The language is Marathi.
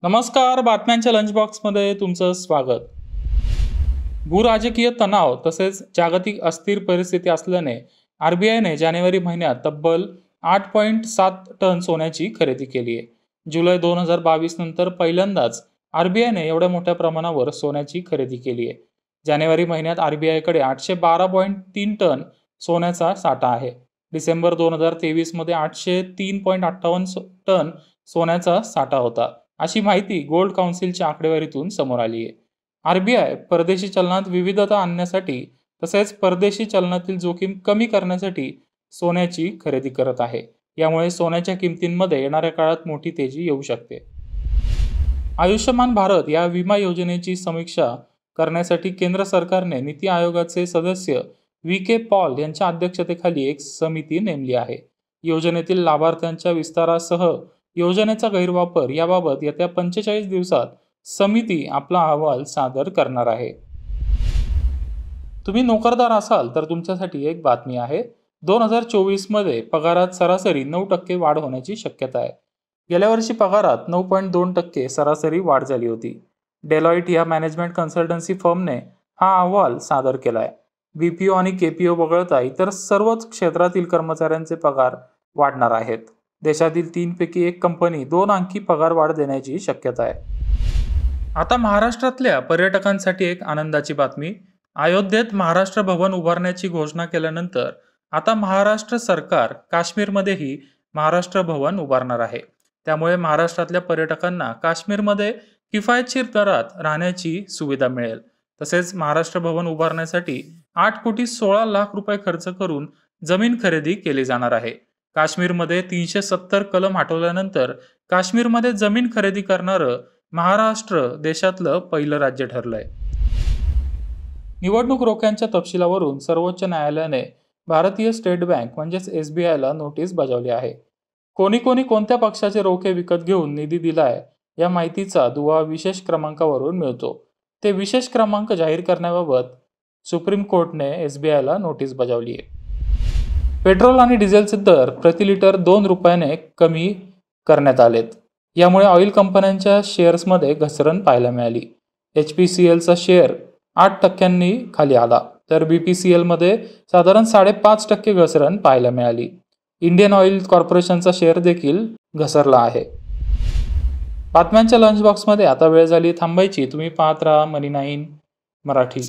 नमस्कार. बातम्यांच्या लंच बॉक्समध्ये तुमचं स्वागत. भूराजकीय तणाव तसेच जागतिक अस्थिर परिस्थिती असल्याने आरबीआयने जानेवारी महिन्यात तब्बल 8.7 टन सोन्याची खरेदी केली आहे. जुलै 2022 नंतर पहिल्यांदाच आरबीआयने एवढ्या मोठ्या प्रमाणावर सोन्याची खरेदी केली आहे. जानेवारी महिन्यात आरबीआयकडे 812.3 टन सोन्याचा साठा आहे. डिसेंबर 2023 मध्ये 803.58 टन सोन्याचा साठा होता, अशी माहिती गोल्ड काउन्सिलच्या आकडेवारीतून समोर आली आहे. आरबीआय परदेशी चलनात विविधता आणण्यासाठी तसेच परदेशी चलनातील जोखीम कमी करण्यासाठी सोन्याची खरेदी करत आहे. यामुळे सोन्याच्या किमतींमध्ये येणाऱ्या काळात मोठी तेजी येऊ शकते. आयुष्यमान भारत या विमा योजनेची समीक्षा करण्यासाठी केंद्र सरकारने नीती आयोगाचे सदस्य के पॉल यांच्या अध्यक्षतेखाली एक समिती नेमली आहे. योजनेतील लाभार्थ्यांच्या विस्तारासह योजनेचा गैरवापर याबाबत येत्या 45 दिवसात समिती आपला अहवाल सादर करणार आहे. तुम्ही नोकरदार असाल तर तुमच्यासाठी एक बातमी आहे. 2024 मध्ये पगारात सरासरी 9% वाढ होण्याची शक्यता आहे. गेल्या वर्षी पगारात 9.2% सरासरी वाढ झाली होती. डेलॉइट या मॅनेजमेंट कन्सल्टन्सी फर्मने हा अहवाल सादर केलाय. बीपीओ आणि केपीओ वगळता इतर सर्वच क्षेत्रातील कर्मचाऱ्यांचे पगार वाढणार आहेत. देशातील 3 पैकी 1 कंपनी 2 अंकी पगार वाढ देण्याची शक्यता आहे. आता महाराष्ट्रातल्या पर्यटकांसाठी एक आनंदाची बातमी. अयोध्येत महाराष्ट्र भवन उभारण्याची घोषणा केल्यानंतर आता महाराष्ट्र सरकार काश्मीरमध्येही महाराष्ट्र भवन उभारणार आहे. त्यामुळे महाराष्ट्रातल्या पर्यटकांना काश्मीरमध्ये किफायतशीर दरात राहण्याची सुविधा मिळेल. तसेच महाराष्ट्र भवन उभारण्यासाठी 8.16 कोटी रुपये खर्च करून जमीन खरेदी केली जाणार आहे. काश्मीरमध्ये 370 कलम हटवल्यानंतर काश्मीरमध्ये जमीन खरेदी करणारं महाराष्ट्र देशातलं पहिलं राज्य ठरलंय. निवडणूक रोख्यांच्या तपशिलावरून सर्वोच्च न्यायालयाने भारतीय स्टेट बँक म्हणजेच SBIला नोटीस बजावली आहे. कोणी कोणत्या पक्षाचे रोखे विकत घेऊन निधी दिलाय या माहितीचा दुवा विशेष क्रमांकावरून मिळतो. ते विशेष क्रमांक जाहीर करण्याबाबत सुप्रीम कोर्टने SBIला नोटीस बजावली आहे. पेट्रोल आणि डिझेलचे दर प्रति लिटर 2 रुपयाने कमी करण्यात आलेत. यामुळे ऑइल कंपन्यांच्या शेअर्समध्ये घसरण पाहायला मिळाली. HPCLचा शेअर 8% खाली आला तर BPCL मध्ये साधारण 5.5% घसरण पाहायला मिळाली. इंडियन ऑइल कॉर्पोरेशनचा शेअर देखील घसरला आहे. बातम्यांच्या लंच बॉक्समध्ये आता वेळ झाली थांबायची. तुम्ही पाहत राहा मनी 9 मराठी.